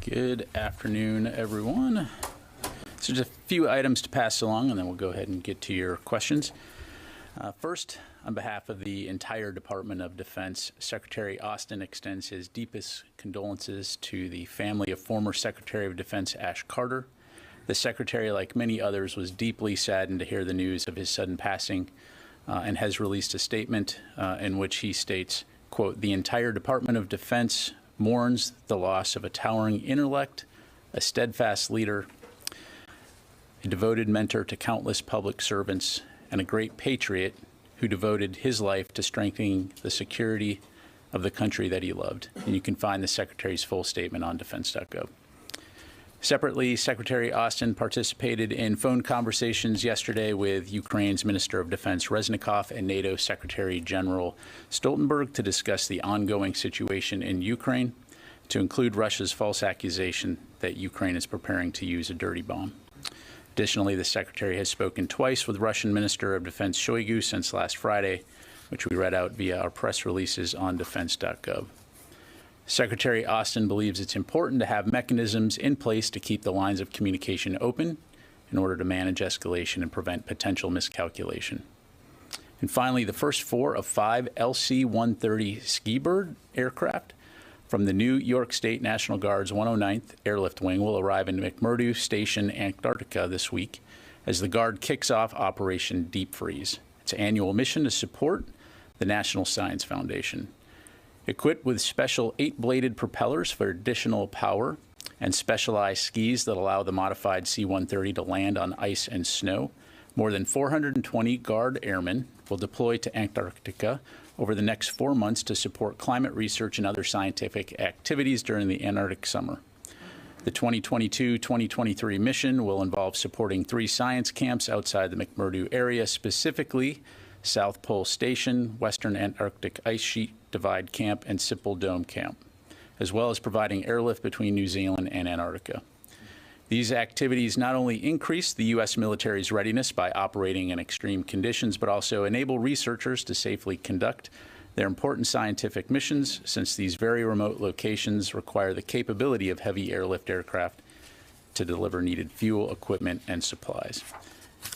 Good afternoon, everyone. So just a few items to pass along, and then we'll go ahead and get to your questions. First, on behalf of the entire Department of Defense, Secretary Austin extends his deepest condolences to the family of former Secretary of Defense Ash Carter. The Secretary, like many others, was deeply saddened to hear the news of his sudden passing and has released a statement in which he states, quote, "The entire Department of Defense mourns the loss of a towering intellect, a steadfast leader, a devoted mentor to countless public servants, and a great patriot who devoted his life to strengthening the security of the country that he loved." And you can find the Secretary's full statement on defense.gov. Separately, Secretary Austin participated in phone conversations yesterday with Ukraine's Minister of Defense Reznikov and NATO Secretary General Stoltenberg to discuss the ongoing situation in Ukraine, to include Russia's false accusation that Ukraine is preparing to use a dirty bomb. Additionally, the Secretary has spoken twice with Russian Minister of Defense Shoigu since last Friday, which we read out via our press releases on defense.gov. Secretary Austin believes it's important to have mechanisms in place to keep the lines of communication open in order to manage escalation and prevent potential miscalculation. And finally, the first 4 of 5 LC-130 Ski-Bird aircraft from the New York State National Guard's 109th Airlift Wing will arrive in McMurdo Station, Antarctica this week as the Guard kicks off Operation Deep Freeze, its annual mission to support the National Science Foundation. Equipped with special 8-bladed propellers for additional power and specialized skis that allow the modified C-130 to land on ice and snow, more than 420 Guard airmen will deploy to Antarctica over the next 4 months to support climate research and other scientific activities during the Antarctic summer. The 2022-2023 mission will involve supporting 3 science camps outside the McMurdo area, specifically South Pole Station, Western Antarctic Ice Sheet Divide Camp, and Sipple Dome Camp, as well as providing airlift between New Zealand and Antarctica. These activities not only increase the U.S. military's readiness by operating in extreme conditions, but also enable researchers to safely conduct their important scientific missions, since these very remote locations require the capability of heavy airlift aircraft to deliver needed fuel, equipment, and supplies.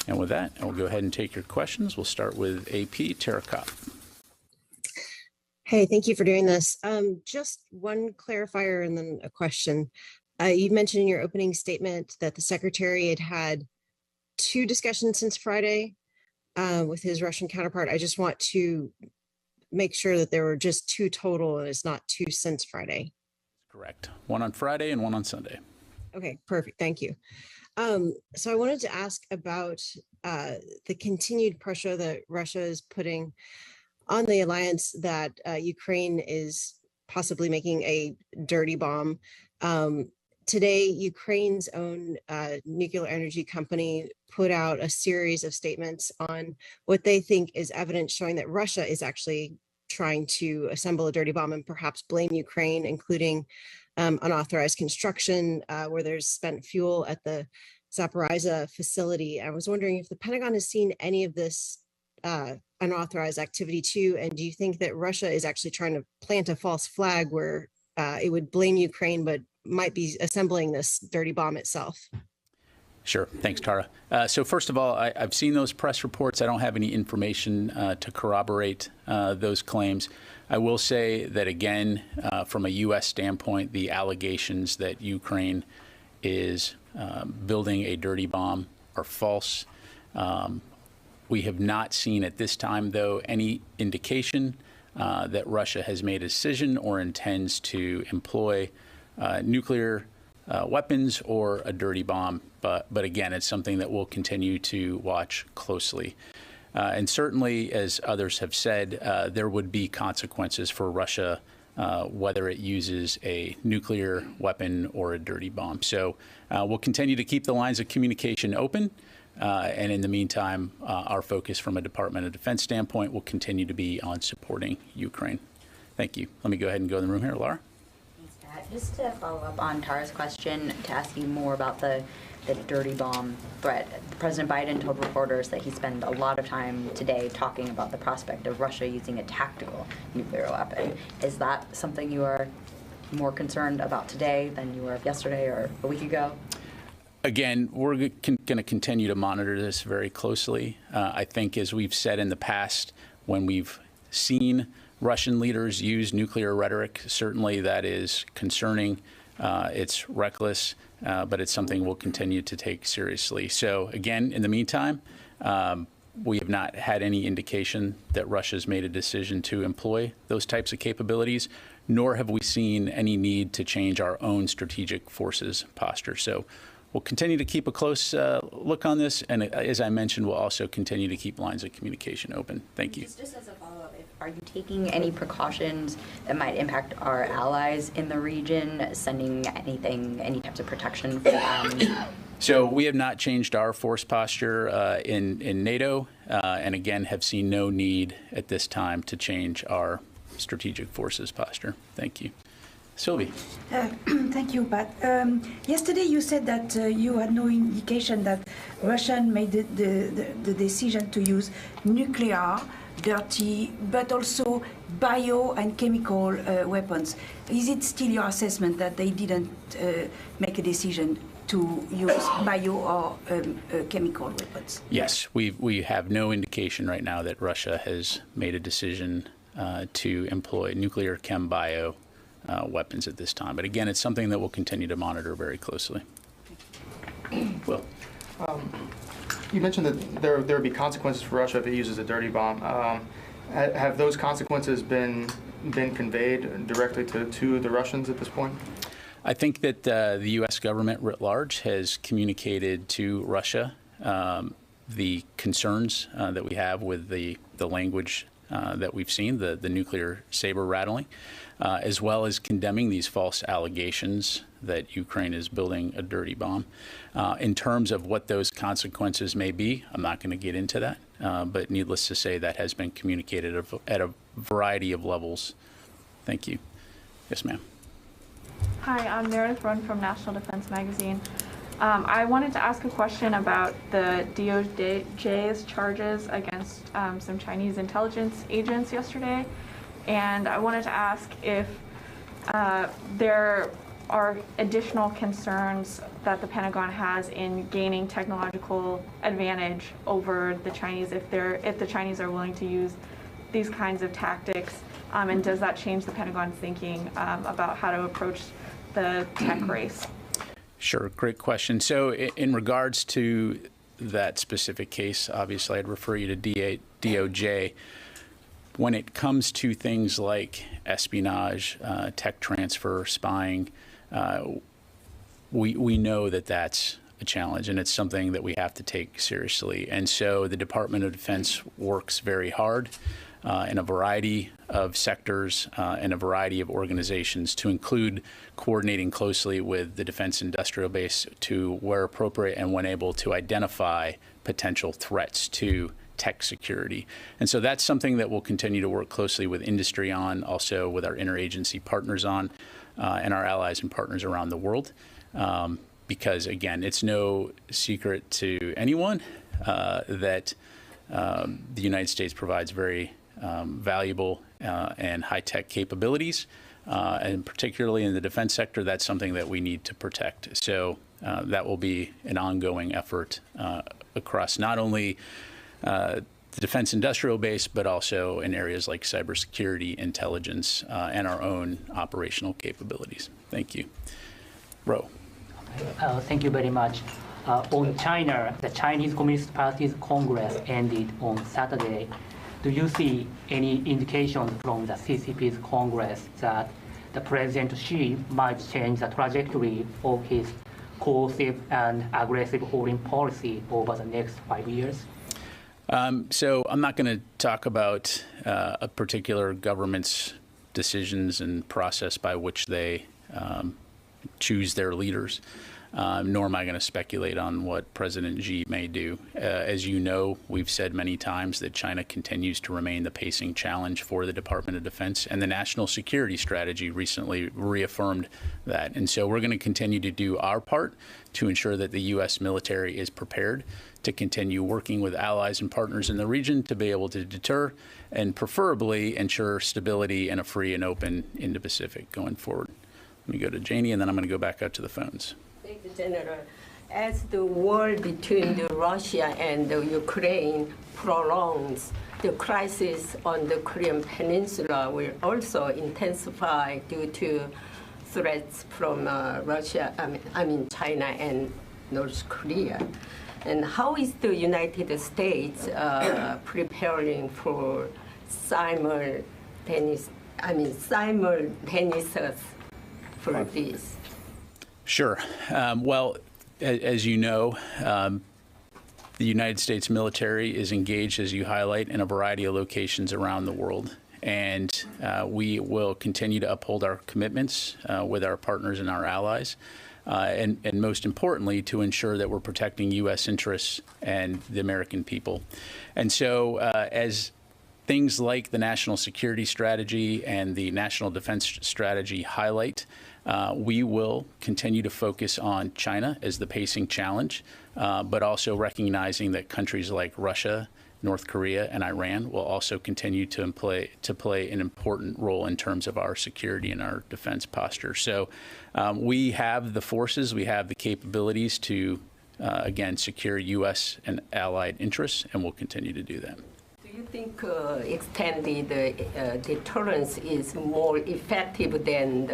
And with that, I'll go ahead and take your questions. We'll start with AP Tara Kopp. Hey, thank you for doing this. Just one clarifier and then a question. You mentioned in your opening statement that the Secretary had had 2 discussions since Friday with his Russian counterpart. I just want to make sure that there were just 2 total and it's not 2 since Friday. Correct. 1 on Friday and 1 on Sunday. Okay, perfect. Thank you. So I wanted to ask about the continued pressure that Russia is putting on the alliance that Ukraine is possibly making a dirty bomb. Today, Ukraine's own nuclear energy company put out a series of statements on what they think is evidence showing that Russia is actually trying to assemble a dirty bomb and perhaps blame Ukraine, including unauthorized construction where there's spent fuel at the Zaporizhzhia facility. I was wondering if the Pentagon has seen any of this unauthorized activity too, and do you think that Russia is actually trying to plant a false flag where it would blame Ukraine but might be assembling this dirty bomb itself? Sure. Thanks, Tara. So first of all, I've seen those press reports. I don't have any information to corroborate those claims. I will say that, again, from a U.S. standpoint, the allegations that Ukraine is building a dirty bomb are false. We have not seen at this time, though, any indication that Russia has made a decision or intends to employ nuclear weapons or a dirty bomb. But again, it's something that we'll continue to watch closely. And certainly, as others have said, there would be consequences for Russia, whether it uses a nuclear weapon or a dirty bomb. So we'll continue to keep the lines of communication open. And in the meantime, our focus from a Department of Defense standpoint will continue to be on supporting Ukraine. Thank you. Let me go ahead and go in the room here. Laura? Thanks, Pat. Just to follow up on Tara's question, to ask you more about the dirty bomb threat. President Biden told reporters that he spent a lot of time today talking about the prospect of Russia using a tactical nuclear weapon. Is that something you are more concerned about today than you were yesterday or a week ago? Again, we're going to continue to monitor this very closely. I think, as we've said in the past, when we've seen Russian leaders use nuclear rhetoric, certainly that is concerning. It's reckless, but it's something we'll continue to take seriously. So again, in the meantime, we have not had any indication that Russia's made a decision to employ those types of capabilities, nor have we seen any need to change our own strategic forces posture. So we'll continue to keep a close look on this, and as I mentioned, we'll also continue to keep lines of communication open. Thank you. Just as a follow-up, are you taking any precautions that might impact our allies in the region, sending any types of protection for them? So we have not changed our force posture in NATO, and again, have seen no need at this time to change our strategic forces posture. Thank you. Sylvie. Thank you, Pat. Yesterday you said that you had no indication that Russia made the decision to use nuclear, dirty, but also bio and chemical weapons. Is it still your assessment that they didn't make a decision to use bio or chemical weapons? Yes, we have no indication right now that Russia has made a decision to employ nuclear, chem, bio weapons at this time. But again, it's something that we'll continue to monitor very closely. Will. You mentioned that there would be consequences for Russia if it uses a dirty bomb. Have those consequences been conveyed directly to the Russians at this point? I think that the U.S. government writ large has communicated to Russia the concerns that we have with the language that we've seen, the nuclear saber rattling, as well as condemning these false allegations that Ukraine is building a dirty bomb. In terms of what those consequences may be, I'm not going to get into that, but needless to say, that has been communicated at a variety of levels. Thank you. Yes, ma'am. Hi, I'm Meredith Run from National Defense Magazine. I wanted to ask a question about the DOJ's charges against some Chinese intelligence agents yesterday. And I wanted to ask if there are additional concerns that the Pentagon has in gaining technological advantage over the Chinese, if the Chinese are willing to use these kinds of tactics, and does that change the Pentagon's thinking about how to approach the tech race? Sure, great question. So in regards to that specific case, obviously I'd refer you to DOJ. When it comes to things like espionage, tech transfer, spying, we know that that's a challenge, and it's something that we have to take seriously. And so the Department of Defense works very hard in a variety of sectors and a variety of organizations, to include coordinating closely with the defense industrial base to, where appropriate and when able, to identify potential threats to tech security. And so that's something that we'll continue to work closely with industry on, also with our interagency partners on, and our allies and partners around the world. Because again, it's no secret to anyone that the United States provides very valuable and high-tech capabilities, and particularly in the defense sector, that's something that we need to protect. So that will be an ongoing effort across not only the defense industrial base, but also in areas like cybersecurity, intelligence, and our own operational capabilities. Thank you. Ro. Thank you very much. On China, the Chinese Communist Party's Congress ended on Saturday. Do you see any indications from the CCP's Congress that the President Xi might change the trajectory of his coercive and aggressive foreign policy over the next 5 years? So I'm not going to talk about a particular government's decisions and process by which they choose their leaders, nor am I going to speculate on what President Xi may do. As you know, we've said many times that China continues to remain the pacing challenge for the Department of Defense, and the national security strategy recently reaffirmed that. And so we're going to continue to do our part to ensure that the U.S. military is prepared to continue working with allies and partners in the region to be able to deter and preferably ensure stability and a free and open Indo-Pacific going forward. Let me go to Janie, and then I'm going to go back out to the phones. Thank you, General. As the war between Russia and Ukraine prolongs, the crisis on the Korean Peninsula will also intensify due to threats from China and North Korea. And how is the United States preparing for simultaneous for this? Sure. Well, as you know, the United States military is engaged, as you highlight, in a variety of locations around the world. And we will continue to uphold our commitments with our partners and our allies. And most importantly, to ensure that we're protecting U.S. interests and the American people. And so as things like the National Security Strategy and the National Defense Strategy highlight, we will continue to focus on China as the pacing challenge, but also recognizing that countries like Russia, North Korea, and Iran will also continue to play an important role in terms of our security and our defense posture. So we have the forces, we have the capabilities to, again, secure U.S. and allied interests, and we'll continue to do that. Do you think extended deterrence is more effective than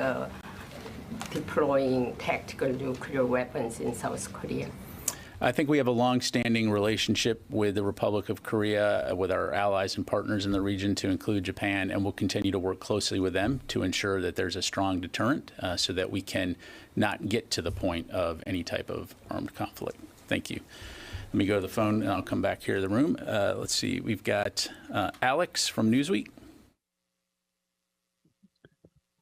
deploying tactical nuclear weapons in South Korea? I think we have a long-standing relationship with the Republic of Korea, with our allies and partners in the region, to include Japan, and we'll continue to work closely with them to ensure that there's a strong deterrent so that we can not get to the point of any type of armed conflict. Thank you. Let me go to the phone, and I'll come back here to the room. Let's see. We've got Alex from Newsweek.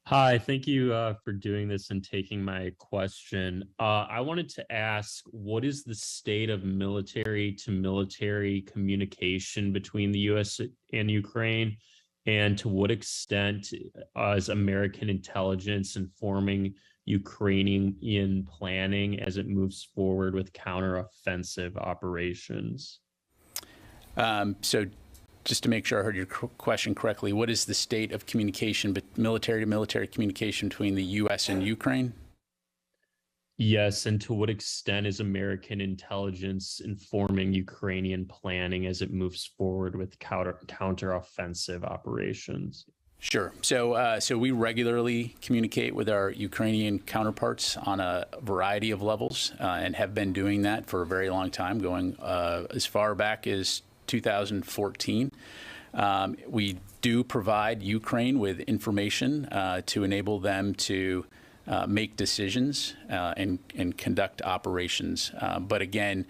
Hi, thank you for doing this and taking my question. I wanted to ask, what is the state of military-to-military communication between the U.S. and Ukraine? And to what extent is American intelligence informing Ukrainian planning as it moves forward with counteroffensive operations? So just to make sure I heard your question correctly, what is the state of communication, but military-to-military communication between the U.S. and Ukraine? Yes, and to what extent is American intelligence informing Ukrainian planning as it moves forward with counteroffensive operations? Sure. So we regularly communicate with our Ukrainian counterparts on a variety of levels and have been doing that for a very long time, going as far back as 2014. We do provide Ukraine with information to enable them to make decisions and conduct operations. But again,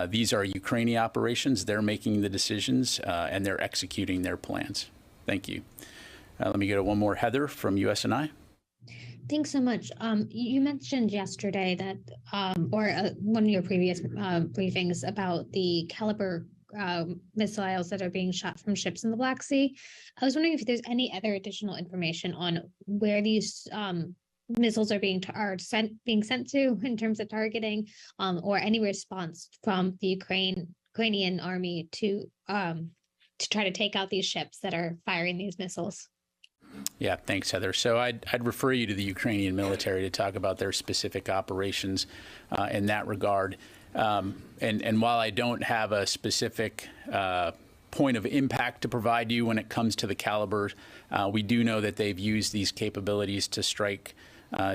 these are Ukrainian operations. They're making the decisions and they're executing their plans. Thank you. Let me go to one more. Heather from USNI. Thanks so much. You mentioned yesterday that, or one of your previous briefings about the caliber missiles that are being shot from ships in the Black Sea. I was wondering if there's any other additional information on where these missiles are being sent to in terms of targeting, or any response from the Ukrainian army to try to take out these ships that are firing these missiles. Yeah, thanks, Heather. So I'd refer you to the Ukrainian military to talk about their specific operations in that regard. And while I don't have a specific point of impact to provide you when it comes to the caliber, we do know that they've used these capabilities to strike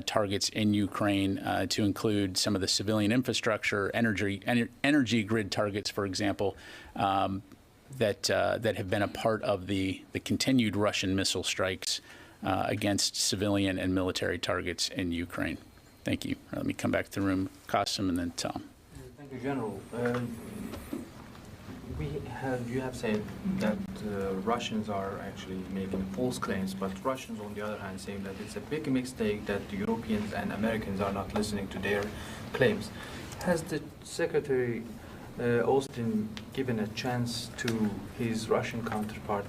targets in Ukraine, to include some of the civilian infrastructure, energy grid targets, for example, that have been a part of the continued Russian missile strikes against civilian and military targets in Ukraine. Thank you. Let me come back to the room. Qasim and then Tom. Thank you, General. You have said that Russians are actually making false claims, but Russians, on the other hand, saying that it's a big mistake that the Europeans and Americans are not listening to their claims. Has the Secretary Austin given a chance to his Russian counterpart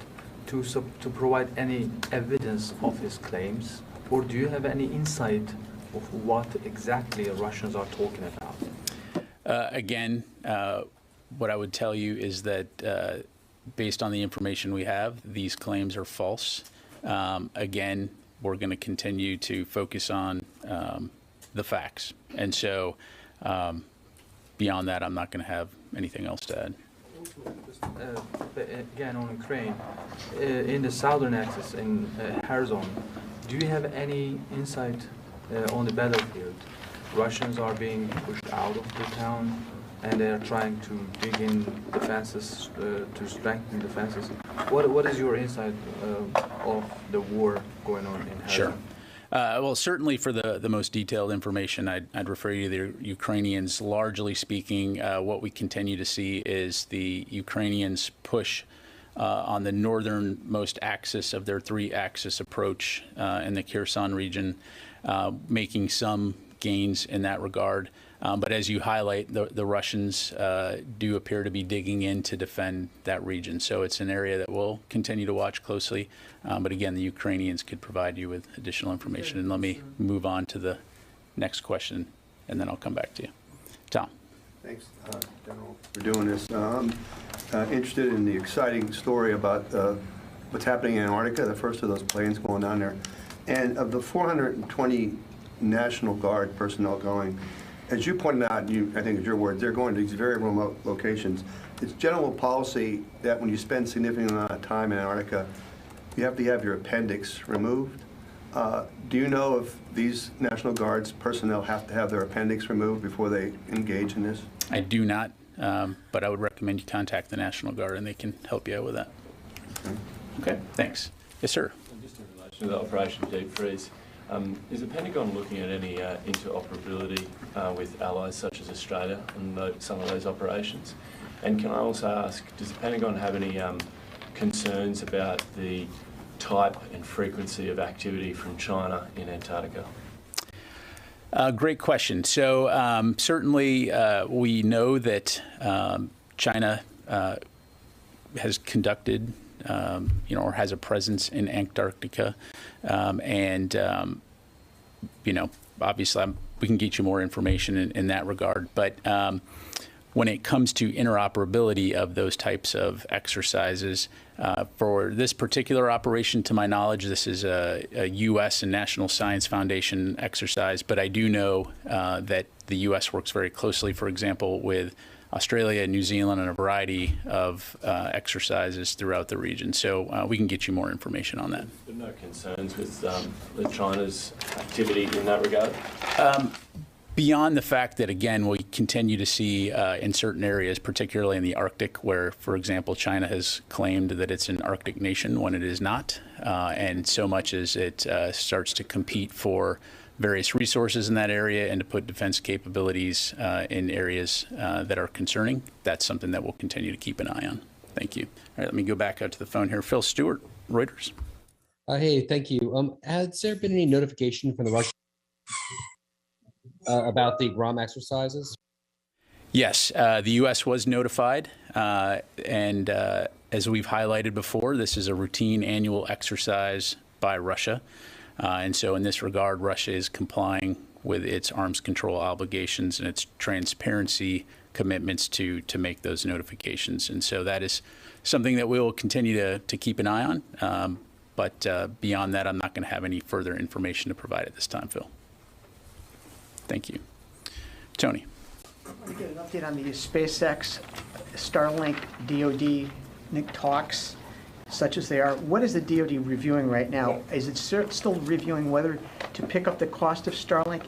to provide any evidence of his claims, or do you have any insight of what exactly the Russians are talking about? Again, what I would tell you is that based on the information we have, these claims are false. Again, we're going to continue to focus on the facts. And so beyond that, I'm not going to have anything else to add. Again, on Ukraine, in the southern axis in Kherson, do you have any insight on the battlefield? Russians are being pushed out of the town, and they are trying to dig in defenses to strengthen defenses. What is your insight of the war going on in Kherson? Sure. Well, certainly for the most detailed information, I'd refer you to the Ukrainians. Largely speaking, what we continue to see is the Ukrainians push on the northernmost axis of their three-axis approach in the Kherson region, making some gains in that regard. But as you highlight, the Russians do appear to be digging in to defend that region. So it's an area that we'll continue to watch closely. But again, the Ukrainians could provide you with additional information. And let me move on to the next question, and then I'll come back to you. Tom. Thanks, General, for doing this. I'm interested in the exciting story about what's happening in Antarctica, the first of those planes going down there. And of the 420 National Guard personnel going, as you pointed out, I think it's your words, they're going to these very remote locations. It's general policy that when you spend significant amount of time in Antarctica, you have to have your appendix removed. Do you know if these National Guards personnel have to have their appendix removed before they engage in this? I do not, but I would recommend you contact the National Guard, and they can help you out with that. Okay, thanks. Yes, sir. Just in relation to the Operation Deep Freeze, is the Pentagon looking at any interoperability with allies such as Australia on some of those operations? And can I also ask, does the Pentagon have any concerns about the type and frequency of activity from China in Antarctica? Great question. So certainly we know that China has conducted or has a presence in Antarctica. Obviously we can get you more information in that regard. But when it comes to interoperability of those types of exercises, for this particular operation, to my knowledge, this is a U.S. and National Science Foundation exercise. But I do know that the U.S. works very closely, for example, with Australia, New Zealand, and a variety of exercises throughout the region. So we can get you more information on that. There are no concerns with China's activity in that regard? Beyond the fact that, again, we continue to see in certain areas, particularly in the Arctic, where, for example, China has claimed that it's an Arctic nation when it is not, and so much as it starts to compete for various resources in that area and to put defense capabilities in areas that are concerning. That's something that we'll continue to keep an eye on. Thank you. All right, let me go back out to the phone here. Phil Stewart, Reuters. Hey, thank you. Has there been any notification from the Russians about the Guam exercises? Yes, the U.S. was notified, and as we've highlighted before, this is a routine annual exercise by Russia. And so in this regard, Russia is complying with its arms control obligations and its transparency commitments to make those notifications. And so that is something that we will continue to keep an eye on. But beyond that, I'm not going to have any further information to provide at this time, Phil. Thank you. Tony. I want to get an update on the SpaceX, Starlink, DoD talks, such as they are. What is the DoD reviewing right now? Is it still reviewing whether to pick up the cost of Starlink,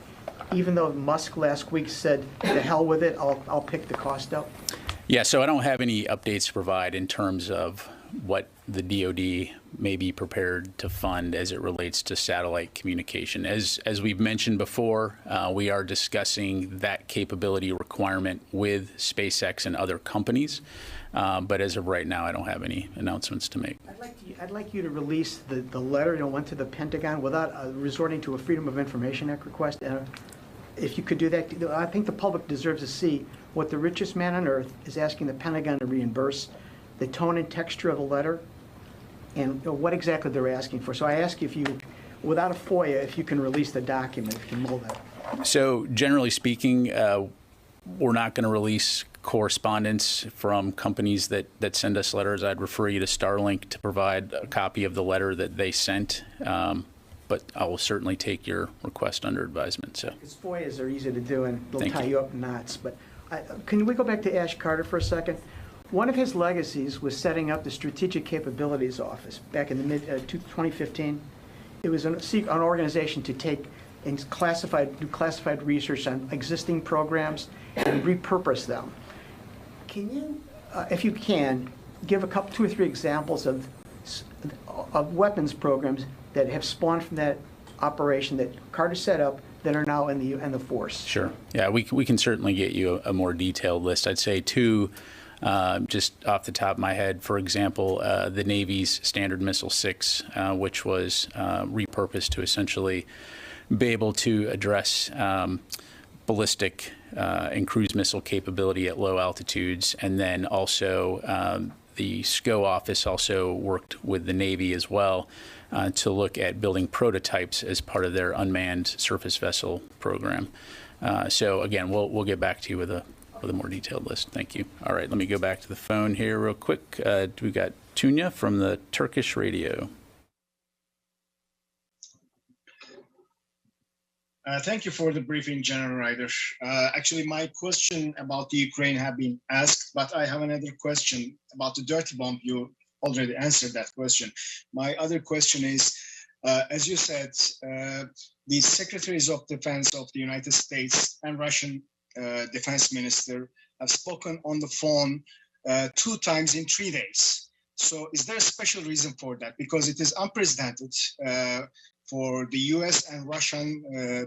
even though Musk last week said, "To hell with it, I'll pick the cost up"? Yeah, so I don't have any updates to provide in terms of what the DoD may be prepared to fund as it relates to satellite communication. As we've mentioned before, we are discussing that capability requirement with SpaceX and other companies. But as of right now, I don't have any announcements to make. I'd like you to release the letter that went to the Pentagon without resorting to a Freedom of Information Act request. If you could do that, I think the public deserves to see what the richest man on earth is asking the Pentagon to reimburse, the tone and texture of the letter, and what exactly they're asking for. So I ask if you, without a FOIA, if you can release the document, if you can mull that. So generally speaking, we're not going to release correspondence from companies that send us letters. I'd refer you to Starlink to provide a copy of the letter that they sent. but I will certainly take your request under advisement. So, Because FOIAs are easy to do, and they'll Thank tie you. you up in knots. But can we go back to Ash Carter for a second? One of his legacies was setting up the Strategic Capabilities Office back in the mid-2015. It was an organization to take and do classified research on existing programs and repurpose them. Can you, if you can, give two or three examples of weapons programs that have spawned from that operation that Carter set up that are now in the force? sure. Yeah, we can certainly get you a more detailed list. I'd say two, just off the top of my head, for example, the Navy's Standard Missile 6, which was repurposed to essentially be able to address ballistic and cruise missile capability at low altitudes. And then also the SCO office also worked with the Navy as well to look at building prototypes as part of their unmanned surface vessel program. So again, we'll get back to you with a more detailed list. Thank you. All right, let me go back to the phone here real quick. We got Tunya from the Turkish radio. Thank you for the briefing, General Ryder. Actually, my question about the Ukraine have been asked, but I have another question about the dirty bomb. You already answered that question. My other question is, as you said, the Secretaries of Defense of the United States and Russian Defense Minister have spoken on the phone 2 times in 3 days. So is there a special reason for that? Because it is unprecedented for the US and Russian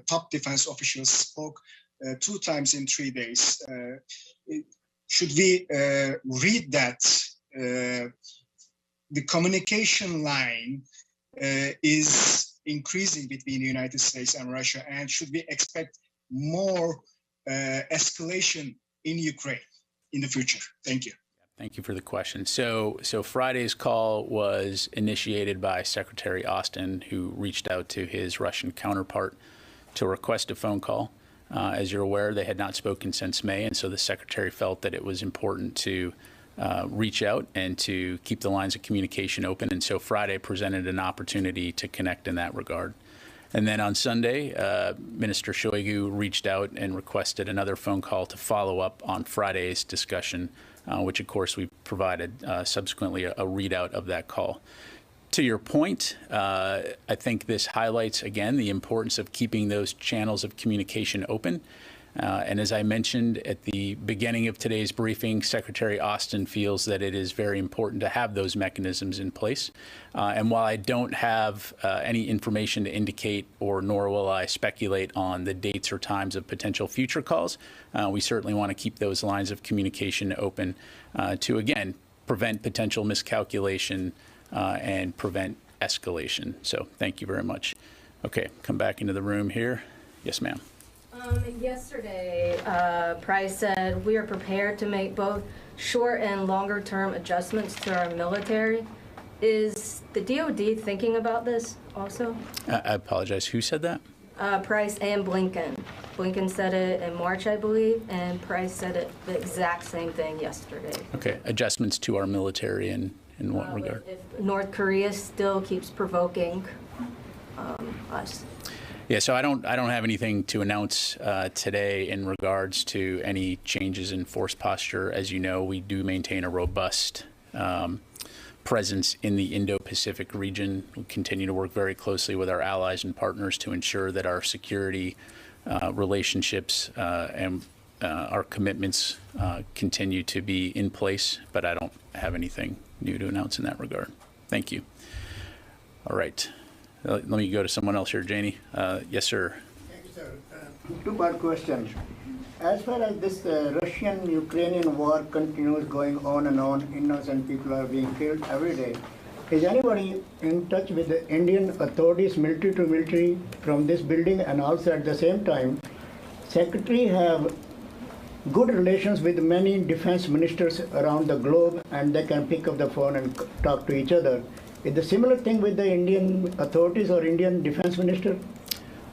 top defense officials spoke 2 times in 3 days. Should we read that the communication line is increasing between the United States and Russia, and should we expect more escalation in Ukraine in the future? Thank you. Thank you for the question. So Friday's call was initiated by Secretary Austin, who reached out to his Russian counterpart to request a phone call. As you're aware, they had not spoken since May, and so the Secretary felt that it was important to reach out and to keep the lines of communication open. And so Friday presented an opportunity to connect in that regard. And then on Sunday, Minister Shoigu reached out and requested another phone call to follow up on Friday's discussion, which, of course, we provided subsequently a readout of that call. To your point, I think this highlights, again, the importance of keeping those channels of communication open. And as I mentioned at the beginning of today's briefing, Secretary Austin feels that it is very important to have those mechanisms in place. And while I don't have any information to indicate, or nor will I speculate on the dates or times of potential future calls, we certainly want to keep those lines of communication open to, again, prevent potential miscalculation and prevent escalation. So thank you very much. Okay, come back into the room here. Yes, ma'am. Yesterday, Price said we are prepared to make both short and longer term adjustments to our military. Is the DoD thinking about this also? I apologize. Who said that? Price and Blinken. Blinken said it in March, I believe, and Price said it the exact same thing yesterday. Okay, adjustments to our military in what regard? If North Korea still keeps provoking us. Yeah, so I don't have anything to announce today in regards to any changes in force posture. As you know, we do maintain a robust presence in the Indo-Pacific region. We continue to work very closely with our allies and partners to ensure that our security relationships and our commitments continue to be in place, but I don't have anything new to announce in that regard. Thank you. All right. Let me go to someone else here, Janie. Yes, sir. Thank you, sir. Two-part question. As far as this Russian-Ukrainian war continues going on and on, innocent people are being killed every day. Is anybody in touch with the Indian authorities, military to military, from this building? And also at the same time, Secretary have good relations with many defense ministers around the globe, and they can pick up the phone and talk to each other. Is the similar thing with the Indian authorities or Indian defense minister?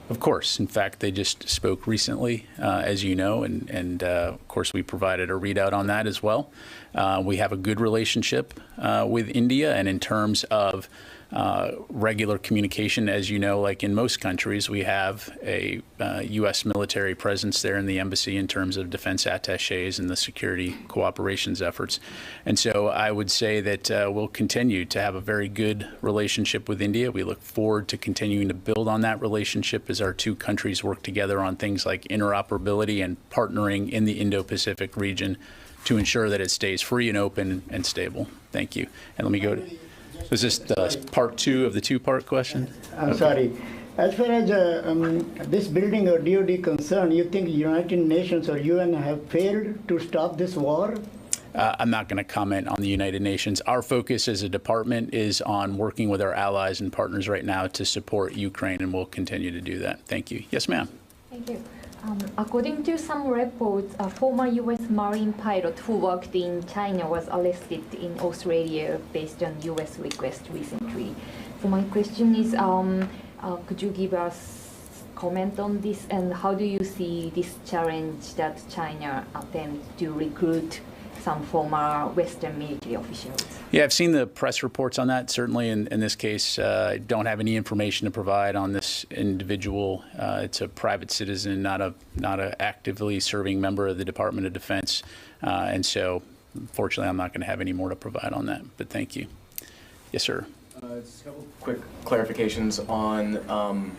Of course. In fact, they just spoke recently, as you know, and of course we provided a readout on that as well. We have a good relationship with India, and in terms of regular communication. As you know, like in most countries, we have a U.S. military presence there in the embassy in terms of defense attaches and the security cooperations efforts. And so I would say that we'll continue to have a very good relationship with India. We look forward to continuing to build on that relationship as our two countries work together on things like interoperability and partnering in the Indo-Pacific region to ensure that it stays free and open and stable. Thank you. And let me go to... Was this part two of the two-part question? I'm sorry. As far as this building or DoD concerned, you think United Nations or UN have failed to stop this war? I'm not going to comment on the United Nations. Our focus as a department is on working with our allies and partners right now to support Ukraine, and we'll continue to do that. Thank you. Yes, ma'am. Thank you. According to some reports, a former U.S. Marine pilot who worked in China was arrested in Australia based on U.S. request recently. So my question is, could you give us comment on this, and how do you see this challenge that China attempts to recruit some former Western military officials? Yeah, I've seen the press reports on that. Certainly in this case, I don't have any information to provide on this individual. It's a private citizen, not a actively serving member of the Department of Defense. And so, unfortunately, I'm not going to have any more to provide on that. But thank you. Yes, sir. Just a couple quick clarifications on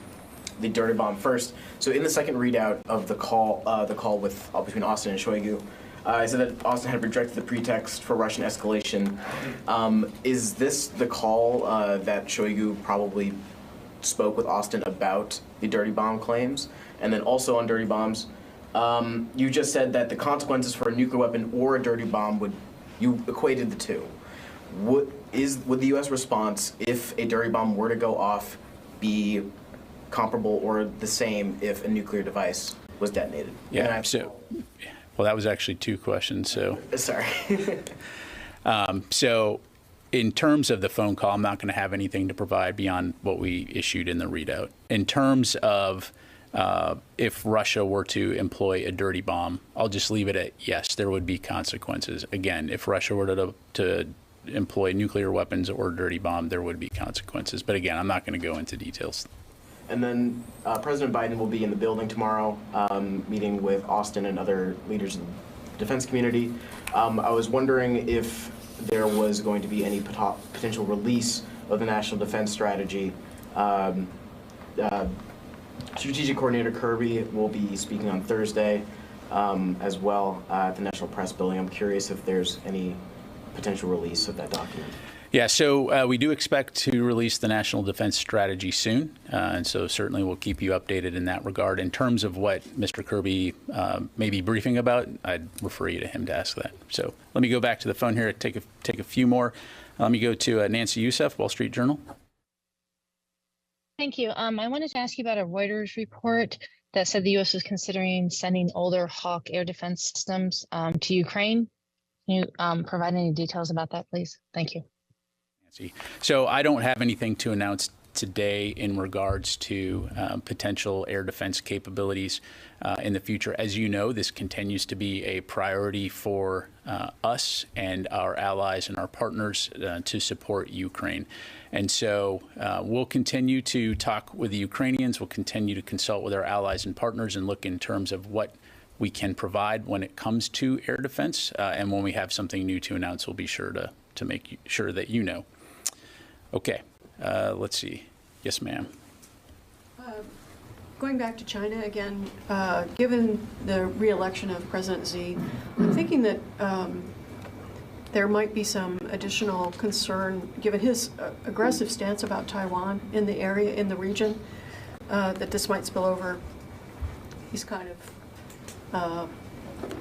the dirty bomb. First, so in the second readout of the call with between Austin and Shoigu, I said that Austin had rejected the pretext for Russian escalation. Is this the call that Shoigu probably spoke with Austin about the dirty bomb claims? And then also on dirty bombs, you just said that the consequences for a nuclear weapon or a dirty bomb you equated the two. Would the U.S. response, if a dirty bomb were to go off, be comparable or the same if a nuclear device was detonated? Yeah. Well, that was actually two questions. So sorry. So in terms of the phone call, I'm not going to have anything to provide beyond what we issued in the readout. In terms of if Russia were to employ a dirty bomb, I'll just leave it at yes, there would be consequences. Again, if Russia were to employ nuclear weapons or a dirty bomb, there would be consequences. But again, I'm not going to go into details. And then President Biden will be in the building tomorrow, meeting with Austin and other leaders in the defense community. I was wondering if there was going to be any potential release of the National Defense Strategy. Strategic Coordinator Kirby will be speaking on Thursday as well at the National Press Building. I'm curious if there's any potential release of that document. Yeah, so we do expect to release the National Defense Strategy soon, and so certainly we'll keep you updated in that regard. In terms of what Mr. Kirby may be briefing about, I'd refer you to him to ask that. So let me go back to the phone here, take a few more. Let me go to Nancy Youssef, Wall Street Journal. Thank you. I wanted to ask you about a Reuters report that said the U.S. is considering sending older Hawk air defense systems to Ukraine. Can you provide any details about that, please? Thank you. So I don't have anything to announce today in regards to potential air defense capabilities in the future. As you know, this continues to be a priority for us and our allies and our partners to support Ukraine. And so we'll continue to talk with the Ukrainians. We'll continue to consult with our allies and partners and look in terms of what we can provide when it comes to air defense. And when we have something new to announce, we'll be sure to make sure that you know. Okay, let's see. Yes, ma'am. Going back to China again, given the re-election of President Xi, I'm thinking that there might be some additional concern, given his aggressive stance about Taiwan in the area, in the region, that this might spill over. He's kind of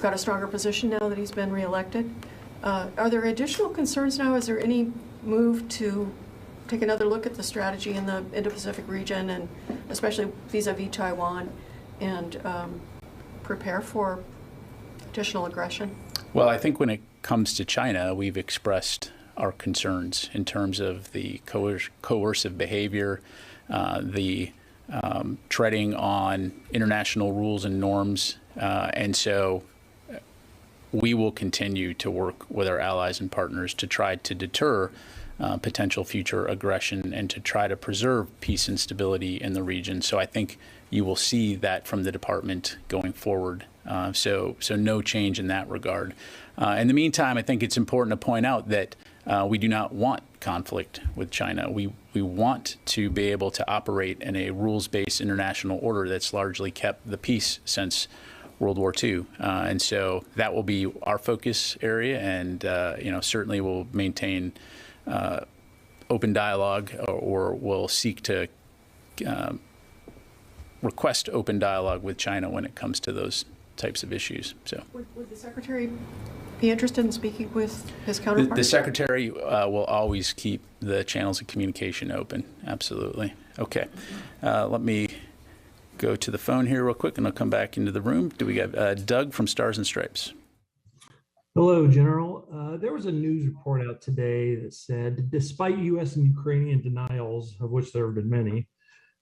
got a stronger position now that he's been re-elected. Are there additional concerns now? Is there any move to take another look at the strategy in the Indo-Pacific region, and especially vis-a-vis Taiwan, and prepare for additional aggression? Well, I think when it comes to China, we've expressed our concerns in terms of the coercive behavior, the treading on international rules and norms, and so we will continue to work with our allies and partners to try to deter potential future aggression and to try to preserve peace and stability in the region. So I think you will see that from the department going forward. So no change in that regard. In the meantime, I think it's important to point out that we do not want conflict with China. We want to be able to operate in a rules-based international order that's largely kept the peace since World War II. And so that will be our focus area, and certainly we'll maintain open dialogue, or will seek to request open dialogue with China when it comes to those types of issues. So, would the Secretary be interested in speaking with his counterpart? The Secretary will always keep the channels of communication open. Absolutely. Okay. Let me go to the phone here real quick, and I'll come back into the room. Do we got Doug from Stars and Stripes? Hello, General. There was a news report out today that said, despite U.S. and Ukrainian denials, of which there have been many,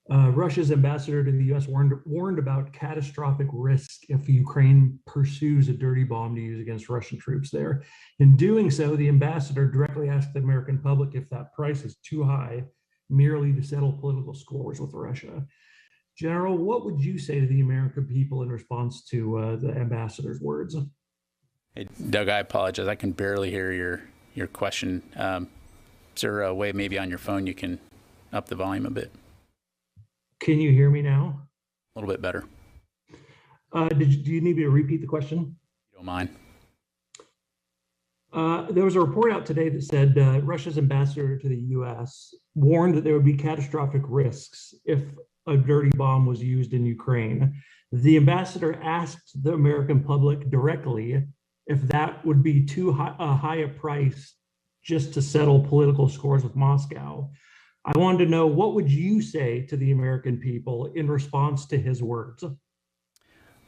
Russia's ambassador to the U.S. warned about catastrophic risk if Ukraine pursues a dirty bomb to use against Russian troops there. In doing so, the ambassador directly asked the American public if that price is too high, merely to settle political scores with Russia. General, what would you say to the American people in response to the ambassador's words? Hey, Doug, I apologize. I can barely hear your question. Is there a way maybe on your phone you can up the volume a bit? Can you hear me now? A little bit better. Do you need me to repeat the question? You don't mind. There was a report out today that said Russia's ambassador to the U.S. warned that there would be catastrophic risks if a dirty bomb was used in Ukraine. The ambassador asked the American public directly if that would be too high a price just to settle political scores with Moscow. I wanted to know, what would you say to the American people in response to his words?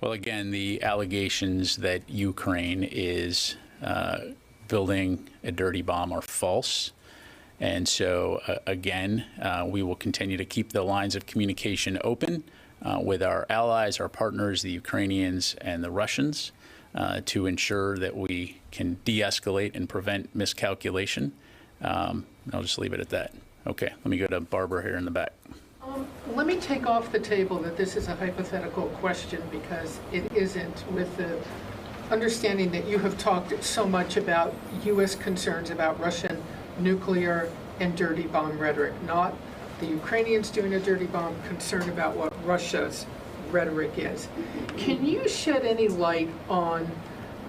Well, again, the allegations that Ukraine is building a dirty bomb are false. And so, again, we will continue to keep the lines of communication open with our allies, our partners, the Ukrainians and the Russians, to ensure that we can de-escalate and prevent miscalculation. I'll just leave it at that. Okay, let me go to Barbara here in the back. Let me take off the table that this is a hypothetical question, because it isn't, with the understanding that you have talked so much about U.S. concerns about Russian nuclear and dirty bomb rhetoric, not the Ukrainians doing a dirty bomb, concern about what Russia's rhetoric is. Can you shed any light on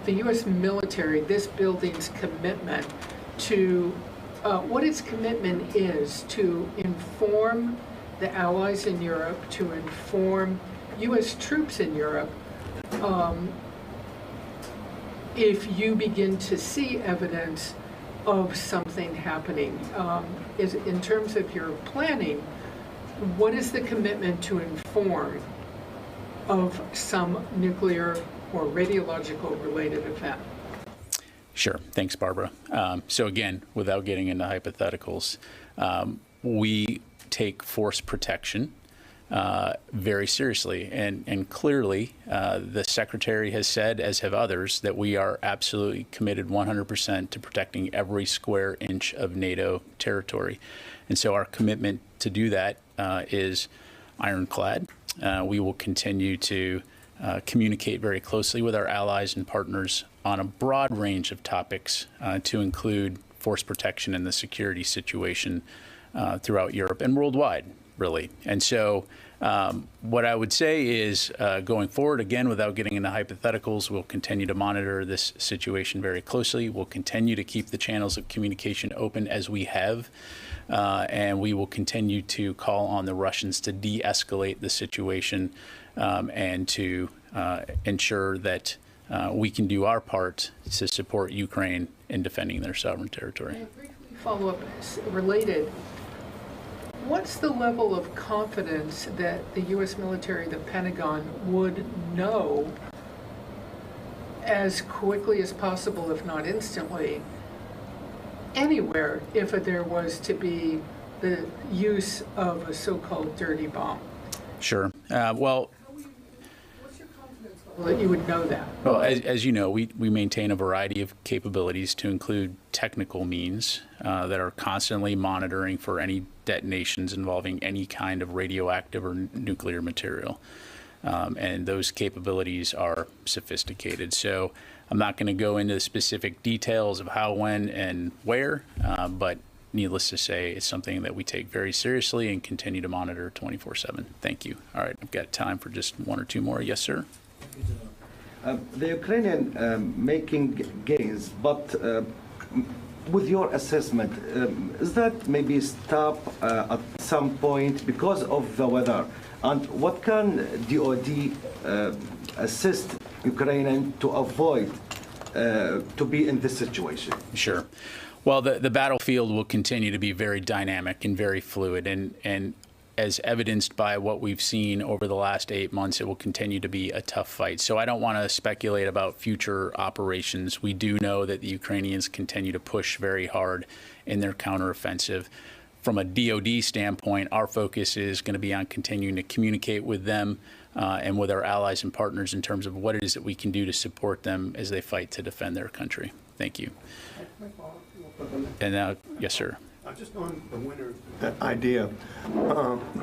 the U.S. military, this building's commitment to what its commitment is to inform the allies in Europe, to inform U.S. troops in Europe, if you begin to see evidence of something happening? Is, in terms of your planning, what is the commitment to inform of some nuclear or radiological related event? Sure. Thanks, Barbara. So again, without getting into hypotheticals, we take force protection very seriously. And clearly, the Secretary has said, as have others, that we are absolutely committed 100% to protecting every square inch of NATO territory. And so our commitment to do that is ironclad. We will continue to communicate very closely with our allies and partners on a broad range of topics, to include force protection and the security situation throughout Europe and worldwide, really. And so what I would say is, going forward, again, without getting into hypotheticals, we'll continue to monitor this situation very closely. We'll continue to keep the channels of communication open as we have, and we will continue to call on the Russians to de-escalate the situation and to ensure that we can do our part to support Ukraine in defending their sovereign territory. May I briefly follow up, related? What's the level of confidence that the U.S. military, the Pentagon, would know as quickly as possible, if not instantly, anywhere, if there was to be the use of a so-called dirty bomb? Sure. Well, that you would know that? Well, as you know, we maintain a variety of capabilities to include technical means that are constantly monitoring for any detonations involving any kind of radioactive or nuclear material. And those capabilities are sophisticated. So I'm not going to go into the specific details of how, when, and where, but needless to say, it's something that we take very seriously and continue to monitor 24/7. Thank you. All right, I've got time for just one or two more. Yes, sir. The Ukrainian making gains, but with your assessment, is that maybe stop at some point because of the weather? And what can DoD assist Ukrainian to avoid to be in this situation? Sure. Well, the battlefield will continue to be very dynamic and very fluid, and as evidenced by what we've seen over the last 8 months, it will continue to be a tough fight. So I don't want to speculate about future operations. We do know that the Ukrainians continue to push very hard in their counteroffensive. From a DoD standpoint, our focus is going to be on continuing to communicate with them and with our allies and partners in terms of what it is that we can do to support them as they fight to defend their country. Thank you. And now, yes, sir. Just on the winter idea,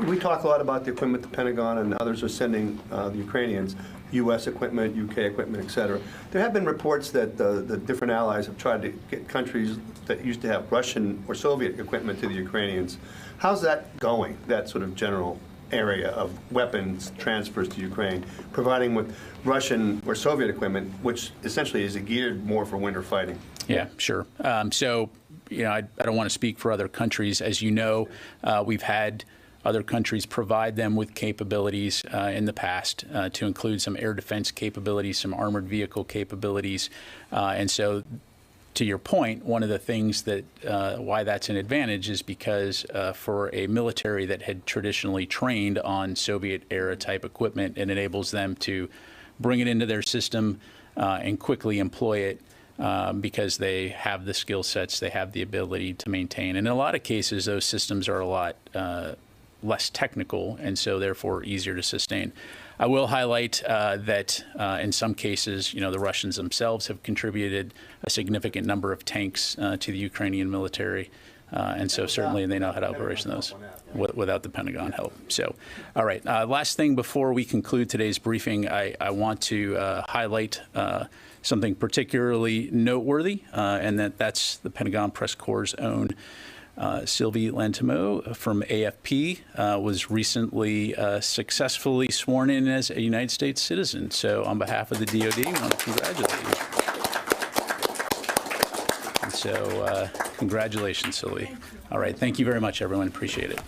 we talk a lot about the equipment the Pentagon and others are sending the Ukrainians, U.S. equipment, UK equipment, et cetera. There have been reports that the different allies have tried to get countries that used to have Russian or Soviet equipment to the Ukrainians. How's that going, that sort of general area of weapons transfers to Ukraine, providing with Russian or Soviet equipment, which essentially is geared more for winter fighting? Yeah, sure. So, you know, I don't want to speak for other countries. As you know, we've had other countries provide them with capabilities in the past to include some air defense capabilities, some armored vehicle capabilities. And so, to your point, one of the things that why that's an advantage is because for a military that had traditionally trained on Soviet-era type equipment, it enables them to bring it into their system and quickly employ it because they have the skill sets, they have the ability to maintain. And in a lot of cases, those systems are a lot less technical and so therefore easier to sustain. I will highlight that in some cases, you know, the Russians themselves have contributed a significant number of tanks to the Ukrainian military. And so certainly they know how to operation those without the Pentagon help. So, all right, last thing before we conclude today's briefing, I want to highlight something particularly noteworthy, and that's the Pentagon Press Corps' own Sylvie Lantimo from AFP was recently successfully sworn in as a United States citizen. So on behalf of the DoD, I want to congratulate you. And so congratulations, Sylvie. All right, thank you very much, everyone. Appreciate it.